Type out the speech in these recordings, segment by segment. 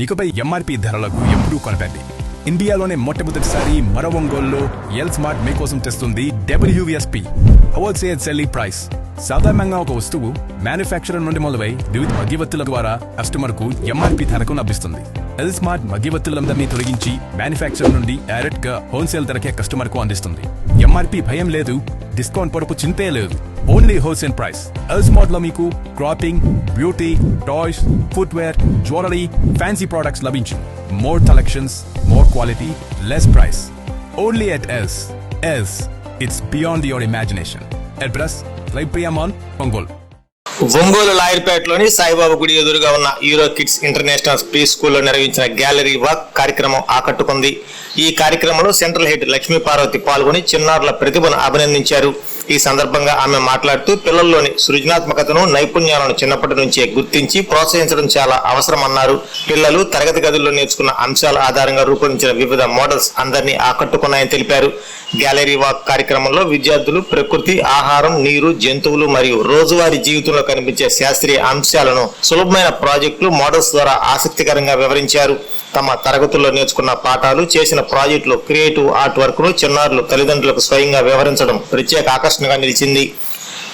ఇకపై ఎంఆర్పి ధరలకు ఎప్పుడూ కొనకండి. ఇండియాలోనే మొట్టమొదటిసారి మన ఒంగోలులో ఎల్ స్మార్ట్ మీకోసం తెస్తుంది WSP హోల్సేల్ సెల్లింగ్ ప్రైస్. సాధారణంగా ఒక వస్తువు మ్యానుఫ్యాక్చరర్ నుండి మొదలై వివిధ మధ్యవర్తుల ద్వారా కస్టమర్ కు ఎంఆర్పి ధరకు లభిస్తుంది. ఎల్ స్మార్ట్ మధ్యవర్తులందరినీ తొలగించి మ్యానుఫ్యాక్చరర్ నుండి డైరెక్ట్ గా హోల్సేల్ ధరకే కస్టమర్ కు అందిస్తుంది. ఎంఆర్పి భయం లేదు, డిస్కౌంట్ పొరపు చింతే లేదు. Only wholesale price. L smart లో మీకు clothing, beauty, toys, footwear, jewellery, fancy products లభించు. More collections, more quality, less price. Only at L's. L's, it's beyond your imagination. Address Libria mall, Ongole. Ongole లాయర్పేటలోని సాయిబాబా గుడి ఎదురుగా ఉన్న యూరో కిడ్స్ ఇంటర్నేషనల్ ప్రీ స్కూల్లో నిర్వహించిన gallery walk కార్యక్రమం ఆకట్టుకుంది. ఈ కార్యక్రమంలో సెంట్రల్ హెడ్ లక్ష్మీ పార్వతి పాల్గొని చిన్నారుల ప్రతిభను అభినందించారు. ఈ సందర్భంగా ఆమె మాట్లాడుతూ పిల్లల్లోని సృజనాత్మకతను, నైపుణ్యాలను చిన్నప్పటి నుంచే గుర్తించి ప్రోత్సహించడం చాలా అవసరమన్నారు. పిల్లలు తరగతి గదుల్లో నేర్చుకున్న అంశాల ఆధారంగా రూపొందించిన వివిధ మోడల్స్ అందరినీ ఆకట్టుకున్నాయని తెలిపారు. గ్యాలరీ వాక్ కార్యక్రమంలో విద్యార్థులు ప్రకృతి, ఆహారం, నీరు, జంతువులు మరియు రోజువారీ జీవితంలో కనిపించే శాస్త్రీయ అంశాలను సులభమైన ప్రాజెక్టులు, మోడల్స్ ద్వారా ఆసక్తికరంగా వివరించారు. తమ తరగతుల్లో నేర్చుకున్న పాఠాలు, చేసిన ప్రాజెక్టులు, క్రియేటివ్ ఆర్ట్ వర్క్ ను చిన్నారులు తల్లిదండ్రులకు స్వయంగా వివరించడం ప్రత్యేక ఆకర్షణగా నిలిచింది.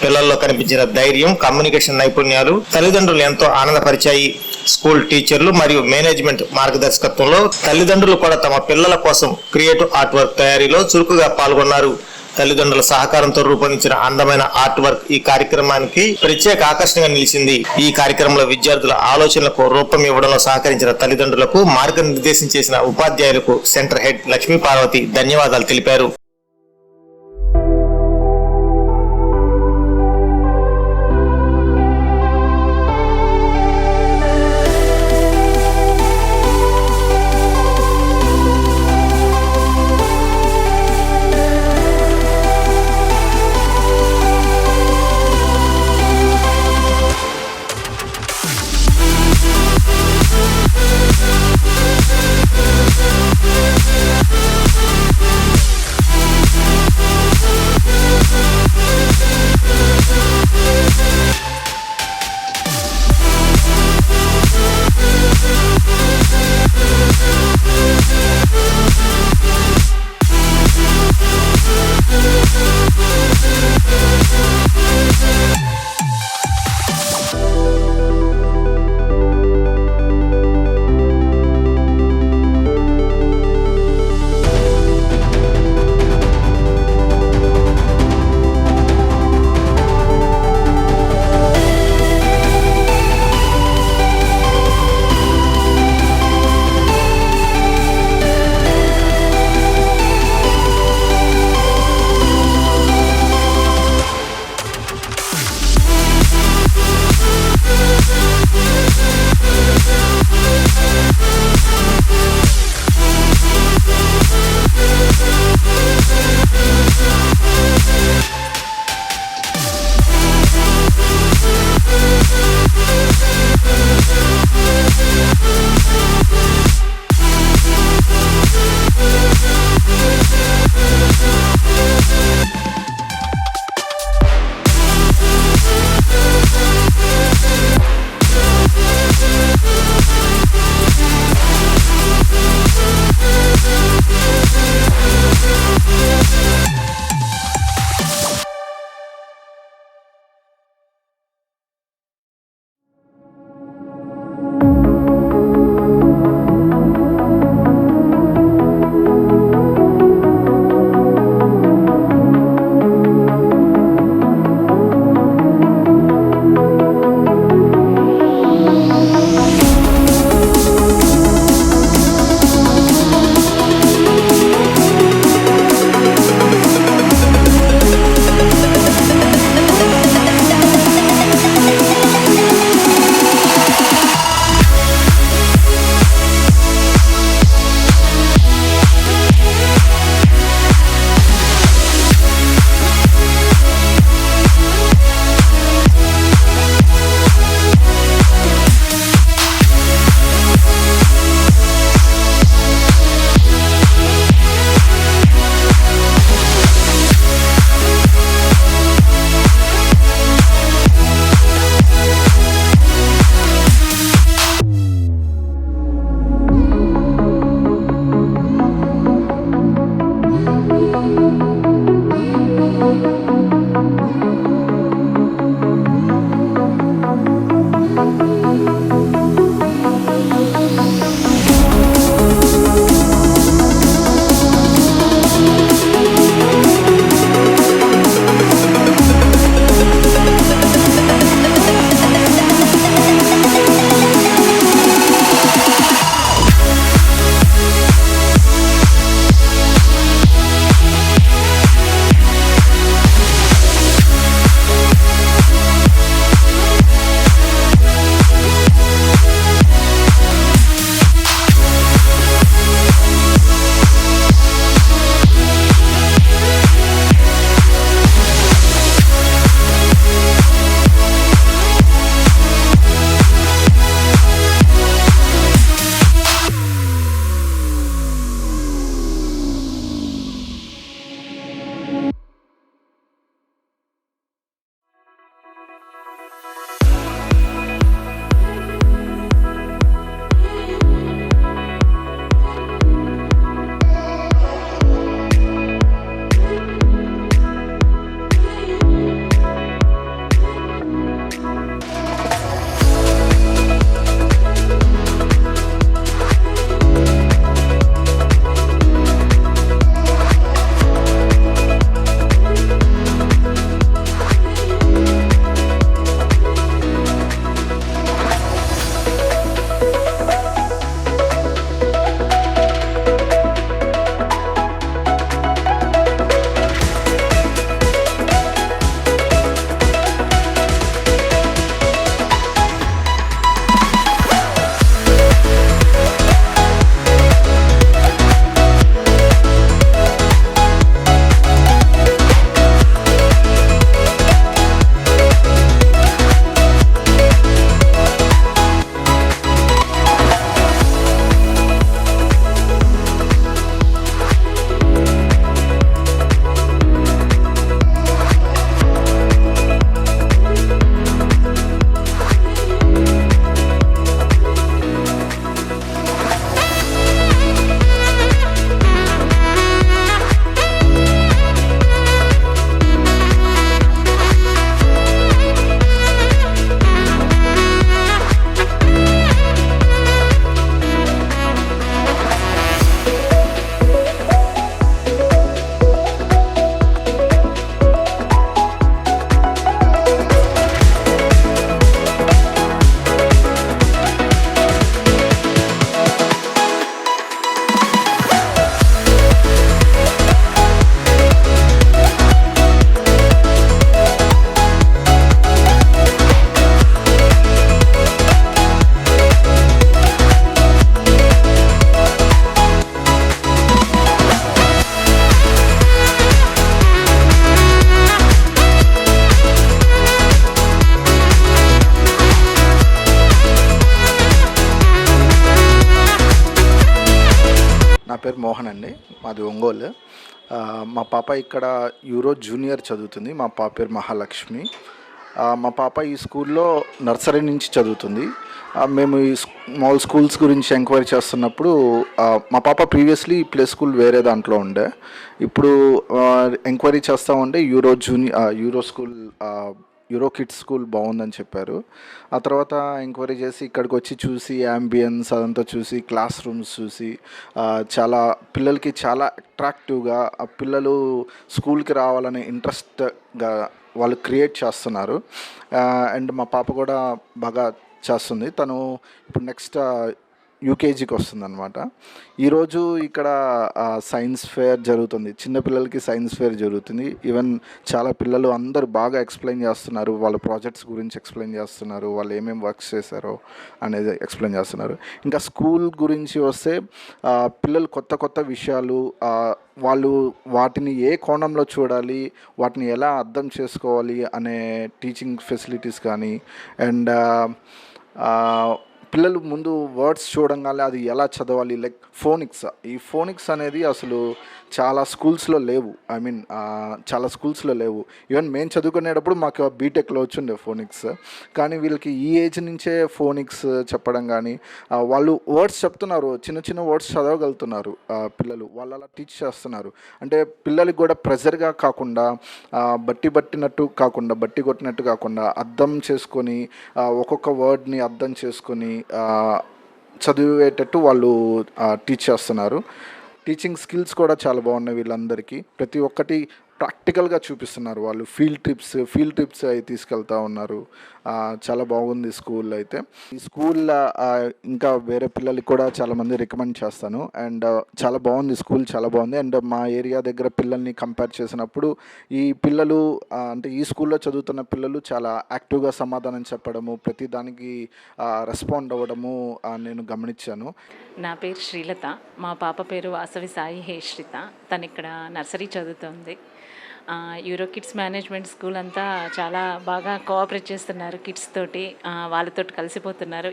పిల్లల్లో కనిపించిన ధైర్యం, కమ్యూనికేషన్ నైపుణ్యాలు తల్లిదండ్రులు ఎంతో ఆనందపరిచాయి. స్కూల్ టీచర్లు మరియు మేనేజ్మెంట్ మార్గదర్శకత్వంలో తల్లిదండ్రులు కూడా తమ పిల్లల కోసం క్రియేటివ్ ఆర్ట్ వర్క్ తయారీలో చురుకుగా పాల్గొన్నారు. తల్లిదండ్రుల సహకారంతో రూపొందించిన అందమైన ఆర్ట్ వర్క్ ఈ కార్యక్రమానికి ప్రత్యేక ఆకర్షణగా నిలిచింది. ఈ కార్యక్రమంలో విద్యార్థుల ఆలోచనలకు రూపం ఇవ్వడంలో సహకరించిన తల్లిదండ్రులకు, మార్గనిర్దేశం చేసిన ఉపాధ్యాయులకు సెంటర్ హెడ్ లక్ష్మీ పార్వతి ధన్యవాదాలు తెలిపారు. నా పేరు మోహన్ అండి, మాది ఒంగోలు. మా పాప ఇక్కడ యూరో జూనియర్ చదువుతుంది. మా పాప పేరు మహాలక్ష్మి. మా పాప ఈ స్కూల్లో నర్సరీ నుంచి చదువుతుంది. మేము ఈ స్మాల్ స్కూల్స్ గురించి ఎంక్వైరీ చేస్తున్నప్పుడు మా పాప ప్రీవియస్లీ ప్లే స్కూల్ వేరే దాంట్లో ఉండే, ఇప్పుడు ఎంక్వైరీ చేస్తూ ఉంటే యూరో కిడ్స్ స్కూల్ బాగుందని చెప్పారు. ఆ తర్వాత ఎంక్వైరీ చేసి ఇక్కడికి వచ్చి చూసి యాంబియన్స్ అదంతా చూసి క్లాస్ రూమ్స్ చూసి చాలా పిల్లలకి చాలా అట్రాక్టివ్గా ఆ పిల్లలు స్కూల్కి రావాలనే ఇంట్రెస్ట్గా వాళ్ళు క్రియేట్ చేస్తున్నారు. అండ్ మా పాప కూడా బాగా చేస్తుంది. తను ఇప్పుడు నెక్స్ట్ యూకేజీకి వస్తుంది అనమాట. ఈరోజు ఇక్కడ సైన్స్ ఫేర్ జరుగుతుంది, చిన్నపిల్లలకి సైన్స్ ఫేర్ జరుగుతుంది. ఈవెన్ చాలా పిల్లలు అందరూ బాగా ఎక్స్ప్లెయిన్ చేస్తున్నారు, వాళ్ళ ప్రాజెక్ట్స్ గురించి ఎక్స్ప్లెయిన్ చేస్తున్నారు, వాళ్ళు ఏమేమి వర్క్స్ చేశారో అనేది ఎక్స్ప్లెయిన్ చేస్తున్నారు. ఇంకా స్కూల్ గురించి వస్తే పిల్లలు కొత్త కొత్త విషయాలు వాళ్ళు వాటిని ఏ కోణంలో చూడాలి, వాటిని ఎలా అర్థం చేసుకోవాలి అనే టీచింగ్ ఫెసిలిటీస్ కానీ, అండ్ పిల్లలు ముందు వర్డ్స్ చూడంగానే అది ఎలా చదవాలి, లైక్ ఫోనిక్స్. ఈ ఫోనిక్స్ అనేది అసలు చాలా స్కూల్స్లో లేవు. చాలా స్కూల్స్లో లేవు. ఈవెన్ మేము చదువుకునేటప్పుడు మాకు బీటెక్లో వచ్చిండే ఫోనిక్స్. కానీ వీళ్ళకి ఈ ఏజ్ నుంచే ఫోనిక్స్ చెప్పడం కానీ, వాళ్ళు వర్డ్స్ చెప్తున్నారు, చిన్న చిన్న వర్డ్స్ చదవగలుగుతున్నారు పిల్లలు. వాళ్ళు అలా టీచ్ చేస్తున్నారు. అంటే పిల్లలకి కూడా ప్రెజర్గా కాకుండా, బట్టి కొట్టినట్టు కాకుండా అర్థం చేసుకొని ఒక్కొక్క వర్డ్ని అర్థం చేసుకొని చదివేటట్టు వాళ్ళు టీచ్ చేస్తున్నారు. టీచింగ్ స్కిల్స్ కూడా చాలా బాగున్నాయి వీళ్ళందరికీ. ప్రతి ఒక్కటి ప్రాక్టికల్గా చూపిస్తున్నారు వాళ్ళు. ఫీల్డ్ ట్రిప్స్ అవి తీసుకెళ్తూ ఉన్నారు. చాలా బాగుంది స్కూల్ అయితే. ఈ స్కూల్ ఇంకా వేరే పిల్లలకి కూడా చాలామంది రికమెండ్ చేస్తాను. అండ్ చాలా బాగుంది స్కూల్, చాలా బాగుంది. అండ్ మా ఏరియా దగ్గర పిల్లల్ని కంపేర్ చేసినప్పుడు ఈ పిల్లలు అంటే ఈ స్కూల్లో చదువుతున్న పిల్లలు చాలా యాక్టివ్గా సమాధానం చెప్పడము, ప్రతి దానికి రెస్పాండ్ అవ్వడము నేను గమనించాను. నా పేరు శ్రీలత, మా పాప పేరు వాసవి సాయి హేశ్రిత. తను ఇక్కడ నర్సరీ చదువుతుంది. యూరో కిడ్స్ మేనేజ్మెంట్ స్కూల్ అంతా చాలా బాగా కోఆపరేట్ చేస్తున్నారు కిడ్స్ తోటి, వాళ్ళతో కలిసిపోతున్నారు.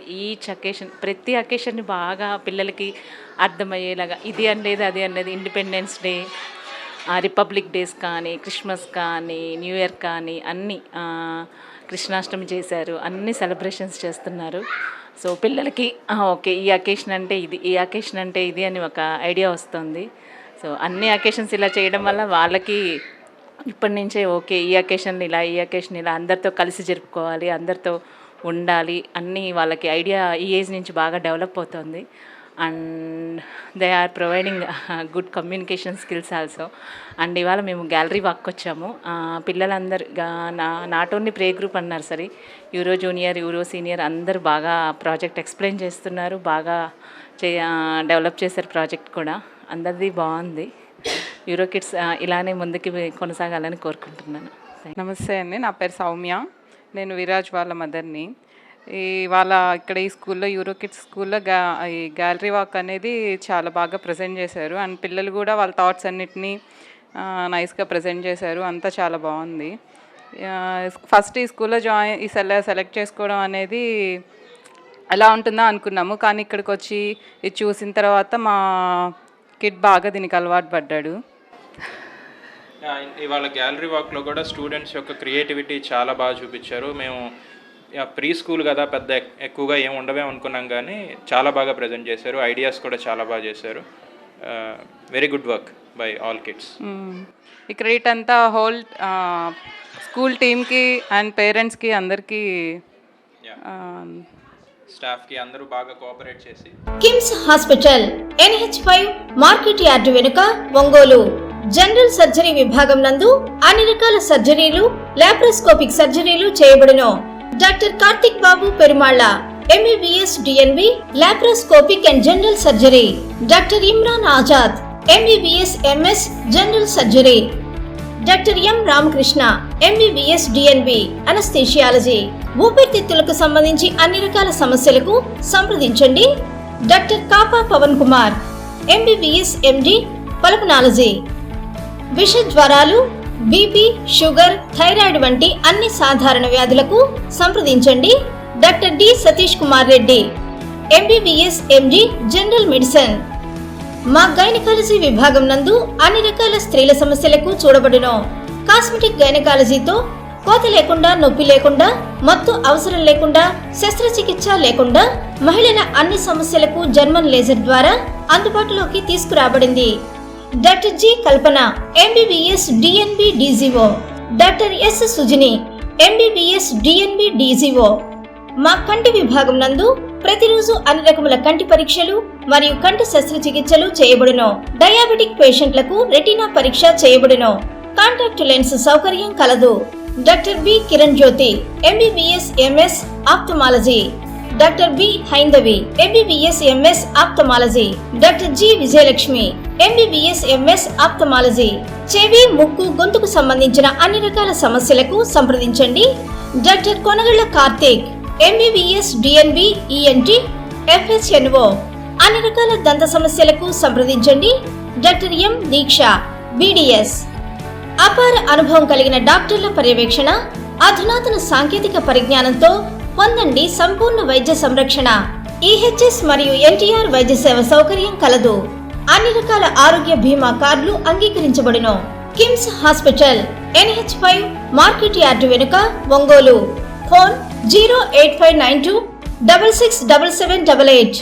ప్రతి అకేషన్ని బాగా పిల్లలకి అర్థమయ్యేలాగా, ఇది అనలేదు అది అనలేదు, ఇండిపెండెన్స్ డే, రిపబ్లిక్ డేస్ కానీ, క్రిస్మస్ కానీ, న్యూ ఇయర్ కానీ అన్నీ, కృష్ణాష్టమి చేశారు, అన్ని సెలబ్రేషన్స్ చేస్తున్నారు. సో పిల్లలకి ఓకే ఈ అకేషన్ అంటే ఇది అని ఒక ఐడియా వస్తుంది. సో అన్ని అకేషన్స్ ఇలా చేయడం వల్ల వాళ్ళకి ఇప్పటి నుంచే ఓకే ఈ అకేషన్ ఇలా అందరితో కలిసి జరుపుకోవాలి, అందరితో ఉండాలి అన్నీ వాళ్ళకి ఐడియా ఈ ఏజ్ నుంచి బాగా డెవలప్ అవుతుంది. And they are providing good communication skills also. And ఇవాళ మేము గ్యాలరీ వాక్ వచ్చాము. పిల్లలందరూ నాట్ ఓన్లీ ప్లే గ్రూప్ అన్నారు సరే, యూరో జూనియర్, యూరో సీనియర్ అందరూ బాగా ప్రాజెక్ట్ ఎక్స్ప్లెయిన్ చేస్తున్నారు, బాగా డెవలప్ చేశారు ప్రాజెక్ట్ కూడా. అందరిది బాగుంది. యూరో కిడ్స్ ఇలానే ముందుకు కొనసాగాలని కోరుకుంటున్నాను. నమస్తే అండి, నా పేరు సౌమ్య, నేను విరాజ్ వాళ్ళ మదర్ని. వాళ్ళ ఇక్కడ ఈ స్కూల్లో యూరో కిడ్స్ స్కూల్లో ఈ గ్యాలరీ వాక్ అనేది చాలా బాగా ప్రజెంట్ చేశారు. అండ్ పిల్లలు కూడా వాళ్ళ థాట్స్ అన్నిటినీ నైస్గా ప్రజెంట్ చేశారు. అంతా చాలా బాగుంది. ఫస్ట్ ఈ స్కూల్లో సెలెక్ట్ చేసుకోవడం అనేది ఎలా ఉంటుందో అనుకున్నాము, కానీ ఇక్కడికి వచ్చి ఇది చూసిన తర్వాత మా కిడ్ బాగా దీనికి అలవాటు పడ్డాడు. ఇవాళ గ్యాలరీ వాక్లో కూడా స్టూడెంట్స్ యొక్క క్రియేటివిటీ చాలా బాగా చూపించారు. మేము ప్రీ స్కూల్ కదా, పెద్ద ఎక్కువగా ఏమి ఉండవే అనుకున్నాం, కానీ చాలా బాగా ప్రజెంట్ చేశారు. ఐడియాస్ కూడా చాలా బాగా చేశారు. Very good work by all kids. ఈ క్రెడిట్ అంతా హోల్ స్కూల్ టీమ్కి అండ్ పేరెంట్స్కి, అందరికీ, స్టాఫ్కి అందరూ బాగా కోఆపరేట్ చేసి. KIMS hospital NH5 market yard వెనుక, ఒంగోలు. జనరల్ సర్జరీ విభాగం నందు అన్ని రకాల సర్జరీలు, లాప్రోస్కోపిక్ సర్జరీలు చేయబడును. Doctor Karthik Babu Perumalla MBBS DNB laparoscopic and general surgery. Doctor Imran Azad MBBS MS general surgery. Doctor M Ramakrishna MBBS DNB anaesthesiology. ఊపిరితిత్తులకు సంబంధించి అన్ని రకాల సమస్యలకు సంప్రదించండి. Doctor Kapa Pavan Kumar MBBS MD pulmonology. విష జ్వరాలు, బీపీ, షుగర్, థైరాయిడ్ వంటి అన్ని సాధారణ వ్యాధులకు సంప్రదించండి. Doctor D Satish Kumar Reddy MBBS MD general medicine. మా గైనకాలజీ విభాగం నందు అన్ని రకాల స్త్రీల సమస్యలకు చూడబడును. కాస్మెటిక్ గైనకాలజీతో కోత లేకుండా, నొప్పి లేకుండా, మత్తు అవసరం లేకుండా, శస్త్రచికిత్స లేకుండా మహిళల అన్ని సమస్యలకు జర్మన్ లేజర్ ద్వారా అందుబాటులోకి తీసుకురాబడింది. Doctor G Kalpana MBBS DNB DGO, doctor S Sujini MBBS DNB DGO. మా కంటి విభాగం నందు ప్రతిరోజు అన్ని రకముల కంటి పరీక్షలు మరియు కంటి శస్త్రచికిత్సలు చేయబడును. డయాబెటిక్ పేషెంట్లకు రెటీనా పరీక్ష చేయబడును. కాంటాక్ట్ లెన్స్ సౌకర్యం కలదు. Doctor B Kiran Jyothi MBBS MS ophthalmology, doctor B Haindavi MBBS MS ophthalmology, doctor G Vijayalakshmi MBBS MS ophthalmology. చెవి, ముక్కు, గొంతుకు సంబంధించిన అన్ని రకాల సమస్యలకు సంప్రదించండి. Doctor Konagalla Karthik MBBS DNB ENT FHNO. అన్ని రకాల దంత సమస్యలకు సంప్రదించండి. Doctor M Deeksha BDS. అపార అనుభవం కలిగిన డాక్టర్ల పర్యవేక్షణ, అధునాతన సాంకేతిక పరిజ్ఞానంతో పొందండి సంపూర్ణ వైద్య సంరక్షణ. ఈహెచ్ఎస్ మరియు ఎన్టీఆర్ వైద్య సేవ సౌకర్యం కలదు. అన్ని రకాల ఆరోగ్య బీమా కార్డులు అంగీకరించబడును. KIMS hospital NH5 market yard వెనుక, ఒంగోలు. ఫోన్ 08592 667788.